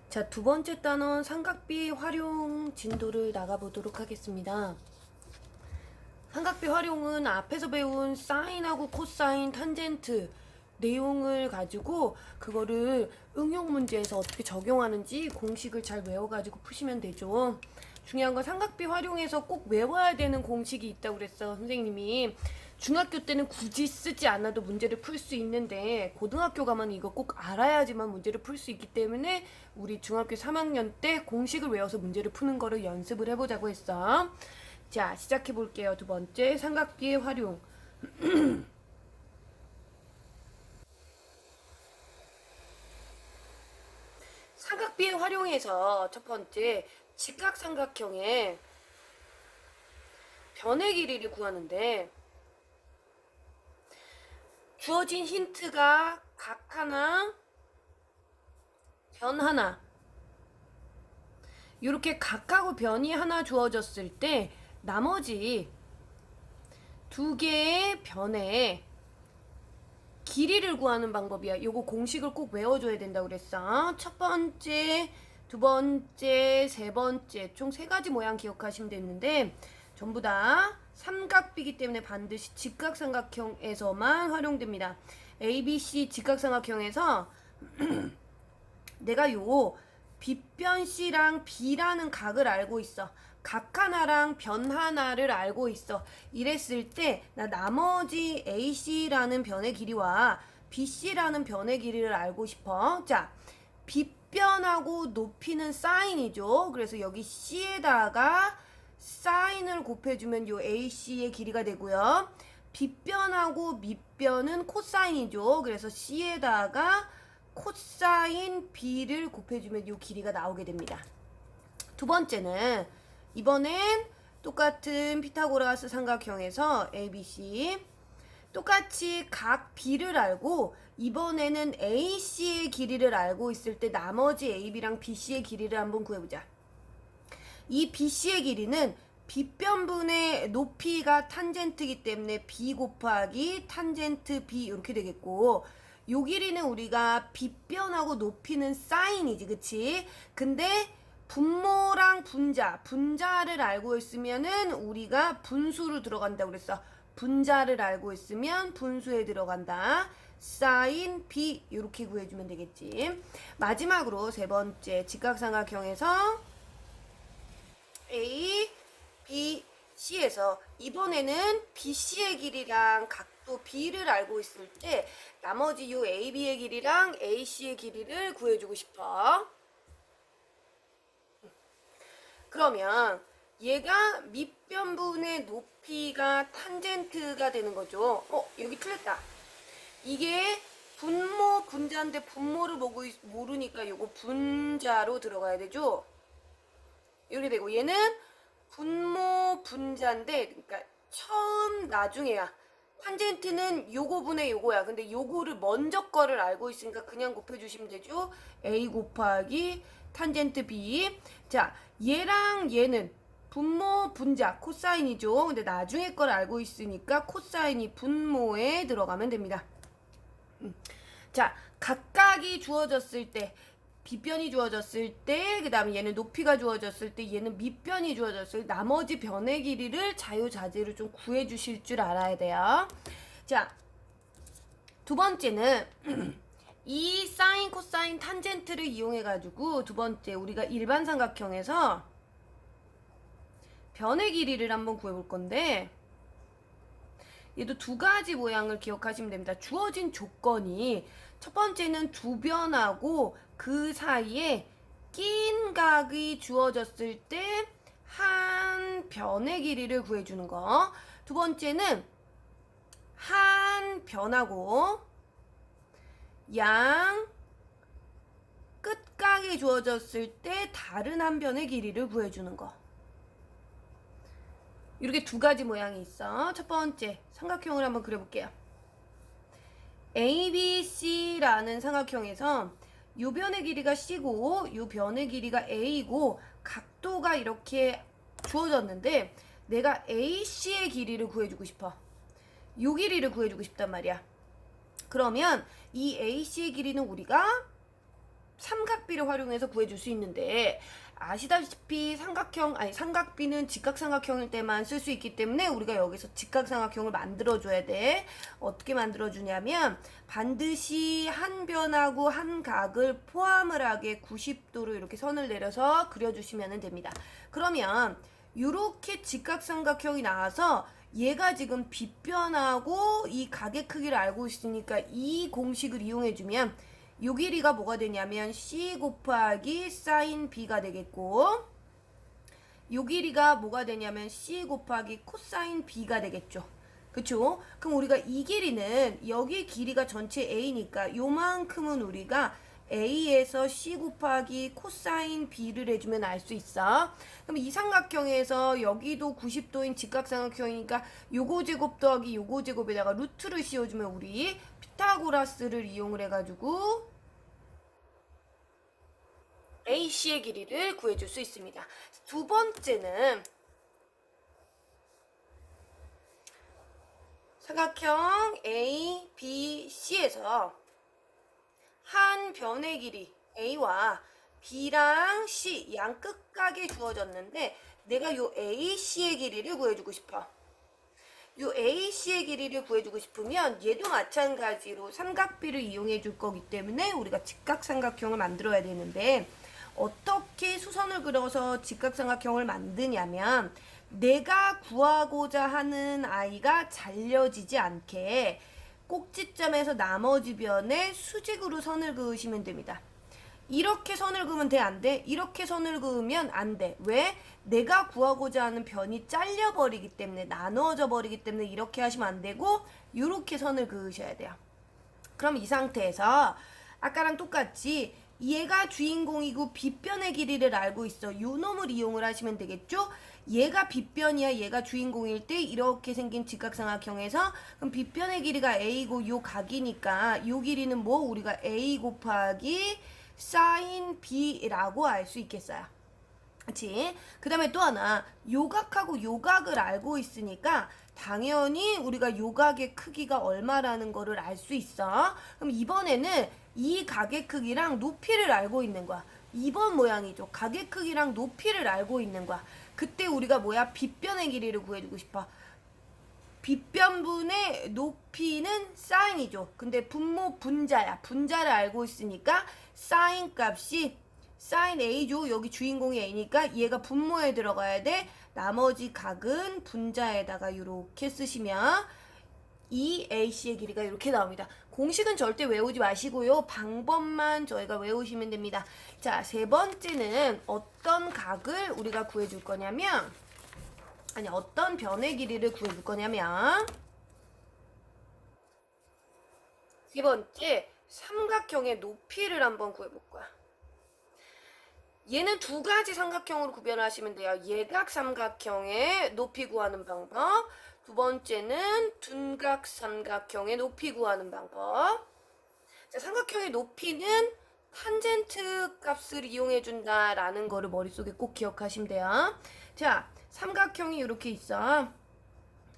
자, 두 번째 단원 삼각비 활용 진도를 나가보도록 하겠습니다. 삼각비 활용은 앞에서 배운 사인하고 코사인, 탄젠트 내용을 가지고 그거를 응용 문제에서 어떻게 적용하는지 공식을 잘 외워가지고 푸시면 되죠. 중요한 건 삼각비 활용해서 꼭 외워야 되는 공식이 있다고 그랬어, 선생님이. 중학교 때는 굳이 쓰지 않아도 문제를 풀 수 있는데 고등학교 가면 이거 꼭 알아야지만 문제를 풀 수 있기 때문에 우리 중학교 3학년 때 공식을 외워서 문제를 푸는 거를 연습을 해보자고 했어. 자, 시작해 볼게요. 두 번째, 삼각비의 활용. 삼각비의 활용에서 첫 번째, 직각삼각형의 변의 길이를 구하는데 주어진 힌트가 각 하나, 변 하나, 이렇게 각하고 변이 하나 주어졌을 때 나머지 두 개의 변의 길이를 구하는 방법이야. 요거 공식을 꼭 외워줘야 된다고 그랬어. 첫 번째, 두 번째, 세 번째 총 세 가지 모양 기억하시면 되는데 전부 다 삼각비기 때문에 반드시 직각삼각형에서만 활용됩니다. ABC 직각삼각형에서 내가 요 빗변 C랑 B라는 각을 알고 있어. 각 하나랑 변 하나를 알고 있어. 이랬을 때 나 나머지 AC라는 변의 길이와 BC라는 변의 길이를 알고 싶어. 자, 빗변하고 높이는 사인이죠. 그래서 여기 C에다가 사인을 곱해주면 요 AC의 길이가 되고요. 빗변하고 밑변은 코사인이죠. 그래서 C에다가 코사인 B를 곱해주면 이 길이가 나오게 됩니다. 두 번째는 이번엔 똑같은 피타고라스 삼각형에서 ABC 똑같이 각 B를 알고 이번에는 AC의 길이를 알고 있을 때 나머지 AB랑 BC의 길이를 한번 구해보자. 이 BC의 길이는 빗변분의 높이가 탄젠트이기 때문에 B 곱하기 탄젠트 B 이렇게 되겠고 요 길이는 우리가 빗변하고 높이는 사인이지, 그치? 근데 분모랑 분자를 알고 있으면은 우리가 분수로 들어간다고 그랬어. 분자를 알고 있으면 분수에 들어간다. 사인 B 이렇게 구해주면 되겠지. 마지막으로 세 번째 직각삼각형에서 A, B, C에서 이번에는 BC의 길이랑 각도 B를 알고 있을 때 나머지 요 AB의 길이랑 AC의 길이를 구해주고 싶어. 그러면 얘가 밑변분의 높이가 탄젠트가 되는 거죠. 여기 틀렸다. 이게 분모, 분자인데 분모를 모르니까 요거 분자로 들어가야 되죠. 이렇게 되고 얘는 분모 분자인데 그러니까 처음 나중에야 탄젠트는 요거분의 요거야. 근데 요거를 먼저 거를 알고 있으니까 그냥 곱해주시면 되죠. A 곱하기 탄젠트 B. 자, 얘랑 얘는 분모 분자 코사인이죠. 근데 나중에 걸 알고 있으니까 코사인이 분모에 들어가면 됩니다. 자, 각각이 주어졌을 때 빗변이 주어졌을 때, 그 다음에 얘는 높이가 주어졌을 때, 얘는 밑변이 주어졌을 때, 나머지 변의 길이를 자유자재로 좀 구해주실 줄 알아야 돼요. 자, 두 번째는 이 사인, 코사인, 탄젠트를 이용해가지고 두 번째 우리가 일반 삼각형에서 변의 길이를 한번 구해볼 건데 얘도 두 가지 모양을 기억하시면 됩니다. 주어진 조건이 첫 번째는 두 변하고 그 사이에 낀 각이 주어졌을 때 한 변의 길이를 구해주는 거. 두 번째는 한 변하고 양 끝각이 주어졌을 때 다른 한 변의 길이를 구해주는 거. 이렇게 두 가지 모양이 있어. 첫 번째 삼각형을 한번 그려볼게요. ABC라는 삼각형에서 요 변의 길이가 C고 요 변의 길이가 A고 각도가 이렇게 주어졌는데 내가 AC의 길이를 구해주고 싶어. 요 길이를 구해주고 싶단 말이야. 그러면 이 AC의 길이는 우리가 삼각비를 활용해서 구해줄 수 있는데, 아시다시피 삼각비는 직각삼각형일 때만 쓸 수 있기 때문에 우리가 여기서 직각삼각형을 만들어줘야 돼. 어떻게 만들어주냐면 반드시 한 변하고 한 각을 포함을 하게 90도로 이렇게 선을 내려서 그려주시면 됩니다. 그러면 이렇게 직각삼각형이 나와서 얘가 지금 빗변하고 이 각의 크기를 알고 있으니까 이 공식을 이용해주면 요 길이가 뭐가 되냐면 C 곱하기 사인 B가 되겠고, 요 길이가 뭐가 되냐면 C 곱하기 코사인 B가 되겠죠. 그쵸? 그럼 우리가 이 길이는 여기 길이가 전체 A니까 요만큼은 우리가 A에서 C 곱하기 코사인 B를 해주면 알 수 있어. 그럼 이 삼각형에서 여기도 90도인 직각삼각형이니까 요거 제곱 더하기 요거 제곱에다가 루트를 씌워주면 우리 피타고라스를 이용을 해가지고 AC의 길이를 구해줄 수 있습니다. 두 번째는 삼각형 A, B, C에서 한 변의 길이 A와 B랑 C 양 끝각에 주어졌는데 내가 요 AC의 길이를 구해주고 싶어. 요 AC의 길이를 구해주고 싶으면 얘도 마찬가지로 삼각비를 이용해 줄 거기 때문에 우리가 직각삼각형을 만들어야 되는데, 어떻게 수선을 그려서 직각삼각형을 만드냐면 내가 구하고자 하는 아이가 잘려지지 않게 꼭지점에서 나머지 변에 수직으로 선을 그으시면 됩니다. 이렇게 선을 그으면 돼, 안 돼? 이렇게 선을 그으면 안 돼. 왜? 내가 구하고자 하는 변이 잘려버리기 때문에, 나누어져 버리기 때문에 이렇게 하시면 안 되고 이렇게 선을 그으셔야 돼요. 그럼 이 상태에서 아까랑 똑같이 얘가 주인공이고 빗변의 길이를 알고 있어. 요 놈을 이용을 하시면 되겠죠? 얘가 빗변이야, 얘가 주인공일 때 이렇게 생긴 직각삼각형에서 그럼 빗변의 길이가 A고 요 각이니까 요 길이는 뭐? 우리가 A 곱하기 사인 B라고 알 수 있겠어요. 그치? 그 다음에 또 하나, 요각하고 요각을 알고 있으니까 당연히 우리가 요각의 크기가 얼마라는 거를 알 수 있어. 그럼 이번에는 이 각의 크기랑 높이를 알고 있는 거야. 2번 모양이죠. 각의 크기랑 높이를 알고 있는 거야. 그때 우리가 뭐야? 빗변의 길이를 구해주고 싶어. 빗변분의 높이는 사인이죠. 근데 분모 분자야. 분자를 알고 있으니까 사인 값이 사인 A죠. 여기 주인공이 A니까 얘가 분모에 들어가야 돼. 나머지 각은 분자에다가 이렇게 쓰시면 이 AC의 길이가 이렇게 나옵니다. 공식은 절대 외우지 마시고요. 방법만 저희가 외우시면 됩니다. 자, 세 번째는 어떤 각을 우리가 구해줄 거냐면, 어떤 변의 길이를 구해줄 거냐면, 세 번째, 삼각형의 높이를 한번 구해볼 거야. 얘는 두 가지 삼각형으로 구별하시면 돼요. 예각 삼각형의 높이 구하는 방법. 두 번째는 둔각 삼각형의 높이 구하는 방법. 자, 삼각형의 높이는 탄젠트 값을 이용해 준다라는 거를 머릿속에 꼭 기억하시면 돼요. 자, 삼각형이 이렇게 있어.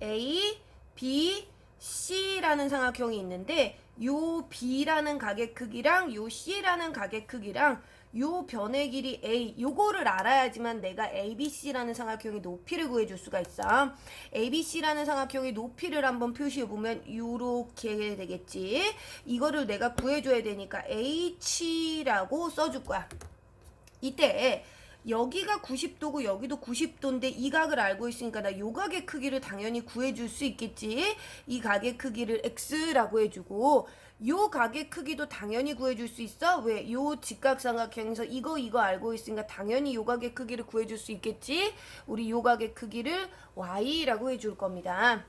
A, B, C라는 삼각형이 있는데 요 B라는 각의 크기랑 요 C라는 각의 크기랑 요 변의 길이 A, 요거를 알아야지만 내가 ABC라는 삼각형의 높이를 구해줄 수가 있어. ABC라는 삼각형의 높이를 한번 표시해보면 요렇게 되겠지. 이거를 내가 구해줘야 되니까 H라고 써줄 거야. 이때 여기가 90도고 여기도 90도인데 이 각을 알고 있으니까 나 요 각의 크기를 당연히 구해줄 수 있겠지. 이 각의 크기를 X라고 해주고 요 각의 크기도 당연히 구해줄 수 있어. 왜? 요 직각삼각형에서 이거 알고 있으니까 당연히 요 각의 크기를 구해줄 수 있겠지. 우리 요 각의 크기를 Y라고 해줄 겁니다.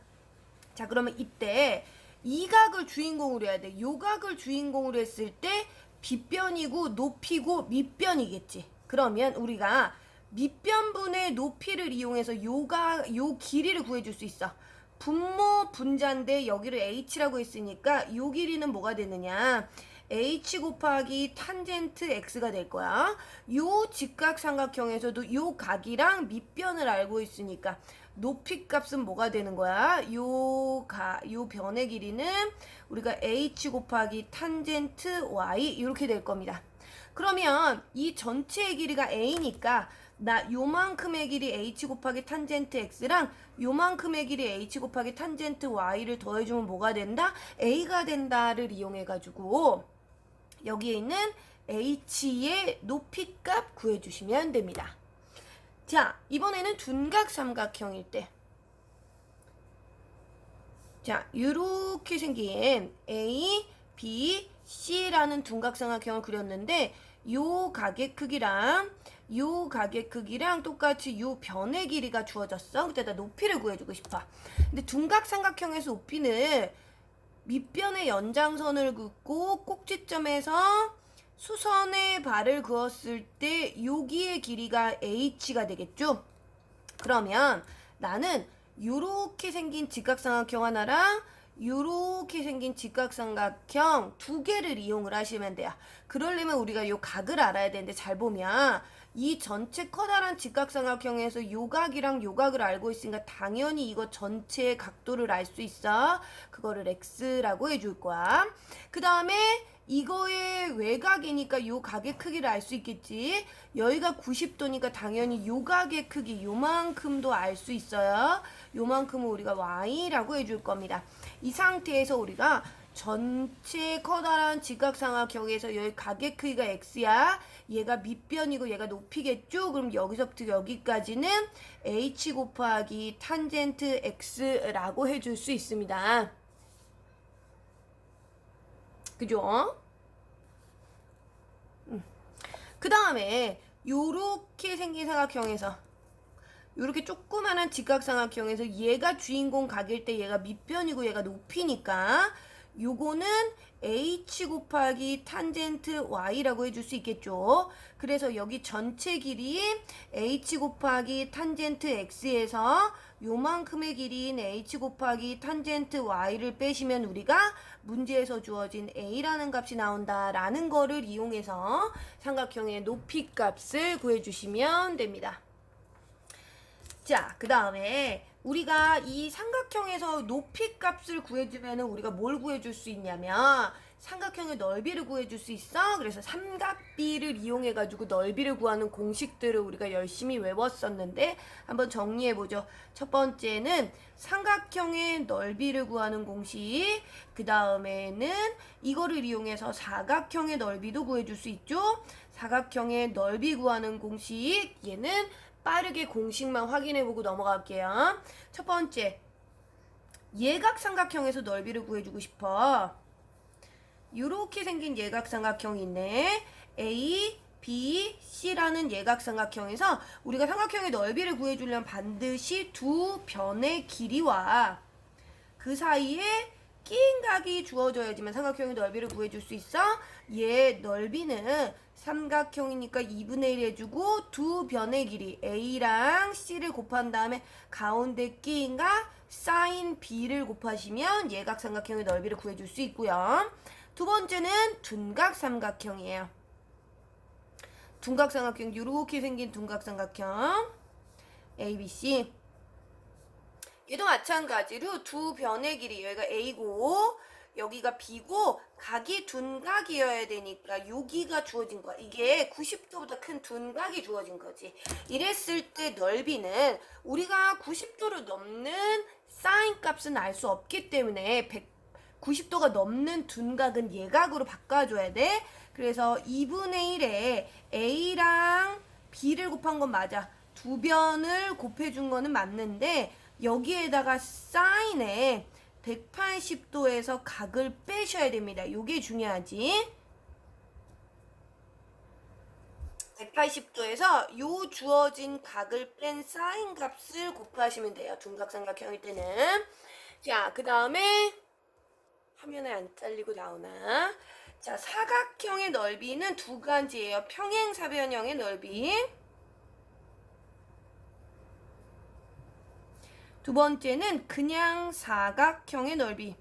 자, 그러면 이때 이 각을 주인공으로 해야 돼. 요 각을 주인공으로 했을 때 빗변이고 높이고 밑변이겠지. 그러면 우리가 밑변분의 높이를 이용해서 요 길이를 구해줄 수 있어. 분모 분자인데 여기를 h라고 했으니까 요 길이는 뭐가 되느냐? h 곱하기 탄젠트 x가 될 거야. 요 직각삼각형에서도 요 각이랑 밑변을 알고 있으니까 높이 값은 뭐가 되는 거야? 요 변의 길이는 우리가 h 곱하기 탄젠트 y 이렇게 될 겁니다. 그러면 이 전체의 길이가 a니까 나 요만큼의 길이 h 곱하기 탄젠트 x랑 요만큼의 길이 h 곱하기 탄젠트 y를 더해주면 뭐가 된다? a가 된다를 이용해가지고 여기에 있는 h의 높이값 구해주시면 됩니다. 자, 이번에는 둔각 삼각형일 때, 자, 요렇게 생긴 A, B, C라는 둔각 삼각형을 그렸는데 요 가게 크기랑 요 가게 크기랑 똑같이 요 변의 길이가 주어졌어. 그때 나 높이를 구해주고 싶어. 근데 둔각 삼각형에서 높이는 밑변의 연장선을 긋고 꼭지점에서 수선의 발을 그었을 때 여기의 길이가 h가 되겠죠? 그러면 나는 요렇게 생긴 직각삼각형 하나랑 요렇게 생긴 직각삼각형 두 개를 이용을 하시면 돼요. 그러려면 우리가 요 각을 알아야 되는데, 잘 보면 이 전체 커다란 직각삼각형에서 요 각이랑 요 각을 알고 있으니까 당연히 이거 전체의 각도를 알 수 있어. 그거를 x라고 해줄 거야. 그 다음에 이거의 외곽이니까 요 각의 크기를 알 수 있겠지. 여기가 90도니까 당연히 요 각의 크기 요만큼도 알 수 있어요. 요만큼은 우리가 y라고 해줄 겁니다. 이 상태에서 우리가 전체 커다란 직각삼각형에서 여기 각의 크기가 x야. 얘가 밑변이고 얘가 높이겠죠? 그럼 여기서부터 여기까지는 h 곱하기 탄젠트 x라고 해줄 수 있습니다. 그죠? 그 다음에 요렇게 생긴 삼각형에서 요렇게 조그만한 직각삼각형에서 얘가 주인공 각일 때 얘가 밑변이고 얘가 높이니까 요거는 h 곱하기 탄젠트 y라고 해줄 수 있겠죠. 그래서 여기 전체 길이 h 곱하기 탄젠트 x에서 요만큼의 길이인 h 곱하기 탄젠트 y를 빼시면 우리가 문제에서 주어진 a라는 값이 나온다라는 거를 이용해서 삼각형의 높이 값을 구해주시면 됩니다. 자, 그 다음에 우리가 이 삼각형에서 높이 값을 구해주면 우리가 뭘 구해줄 수 있냐면 삼각형의 넓이를 구해줄 수 있어. 그래서 삼각비를 이용해가지고 넓이를 구하는 공식들을 우리가 열심히 외웠었는데 한번 정리해보죠. 첫 번째는 삼각형의 넓이를 구하는 공식, 그 다음에는 이거를 이용해서 사각형의 넓이도 구해줄 수 있죠. 사각형의 넓이 구하는 공식, 얘는 빠르게 공식만 확인해보고 넘어갈게요. 첫 번째, 예각삼각형에서 넓이를 구해주고 싶어. 이렇게 생긴 예각삼각형이 있네. A, B, C라는 예각삼각형에서 우리가 삼각형의 넓이를 구해주려면 반드시 두 변의 길이와 그 사이에 끼인 각이 주어져야지만 삼각형의 넓이를 구해줄 수 있어. 얘 넓이는 삼각형이니까 2분의 1 해주고 두 변의 길이 A랑 C를 곱한 다음에 가운데 끼인 각 사인 B를 곱하시면 예각삼각형의 넓이를 구해줄 수 있고요. 두 번째는 둔각삼각형이에요. 둔각삼각형, 이렇게 생긴 둔각삼각형 ABC. 얘도 마찬가지로 두 변의 길이, 여기가 A고 여기가 B고 각이 둔각이어야 되니까 여기가 주어진 거야. 이게 90도보다 큰 둔각이 주어진 거지. 이랬을 때 넓이는 우리가 90도를 넘는 사인 값은 알 수 없기 때문에 90도가 넘는 둔각은 예각으로 바꿔줘야 돼. 그래서 2분의 1에 A랑 B를 곱한 건 맞아. 두 변을 곱해준 거는 맞는데 여기에다가 사인에 180도에서 각을 빼셔야 됩니다. 요게 중요하지. 180도에서 요 주어진 각을 뺀 사인 값을 곱하시면 돼요. 둔각삼각형일 때는. 자, 그 다음에 화면에 안 잘리고 나오나. 자, 사각형의 넓이는 두 가지예요. 평행사변형의 넓이. 두 번째는 그냥 사각형의 넓이.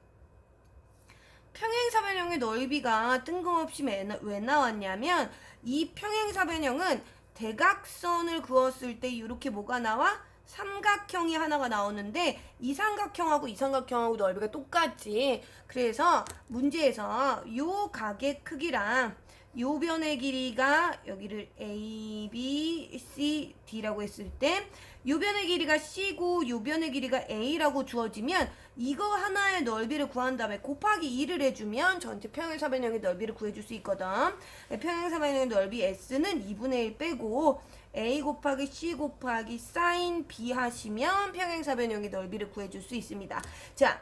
평행사변형의 넓이가 뜬금없이 왜 나왔냐면 이 평행사변형은 대각선을 그었을 때 이렇게 뭐가 나와? 삼각형이 하나가 나오는데 이 삼각형하고 이 삼각형하고 넓이가 똑같지. 그래서 문제에서 요 각의 크기랑 요 변의 길이가 여기를 A, B, C, D라고 했을 때 요 변의 길이가 C고 요 변의 길이가 A라고 주어지면 이거 하나의 넓이를 구한 다음에 곱하기 2를 해주면 전체 평행사변형의 넓이를 구해줄 수 있거든. 평행사변형의 넓이 S는 2분의 1 빼고 A 곱하기 C 곱하기 sin B 하시면 평행사변형의 넓이를 구해줄 수 있습니다. 자,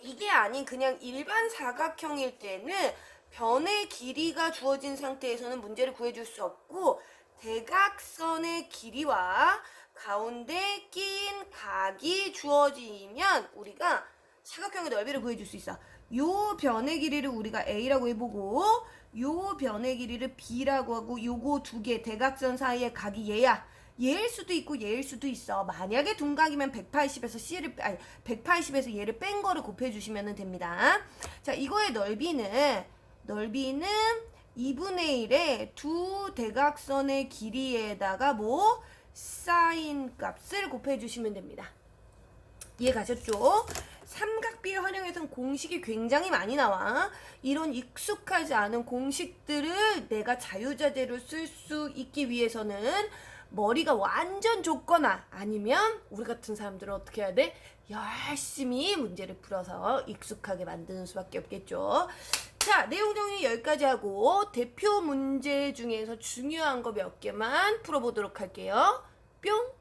이게 아닌 그냥 일반 사각형일 때는 변의 길이가 주어진 상태에서는 문제를 구해줄 수 없고 대각선의 길이와 가운데 낀 각이 주어지면 우리가 사각형의 넓이를 구해줄 수 있어. 요 변의 길이를 우리가 A라고 해보고 요 변의 길이를 B라고 하고 요거 두 개 대각선 사이의 각이 얘야. 얘일 수도 있고 얘일 수도 있어. 만약에 둔각이면 180에서 얘를 뺀 거를 곱해주시면 됩니다. 자, 이거의 넓이는 2분의 1의 두 대각선의 길이에다가 뭐 사인 값을 곱해주시면 됩니다. 이해 가셨죠? 삼각비에 활용해서는 공식이 굉장히 많이 나와. 이런 익숙하지 않은 공식들을 내가 자유자재로 쓸 수 있기 위해서는 머리가 완전 좁거나 아니면 우리 같은 사람들은 어떻게 해야 돼? 열심히 문제를 풀어서 익숙하게 만드는 수밖에 없겠죠. 자, 내용 정리 여기까지 하고 대표 문제 중에서 중요한 거 몇 개만 풀어보도록 할게요. 뿅!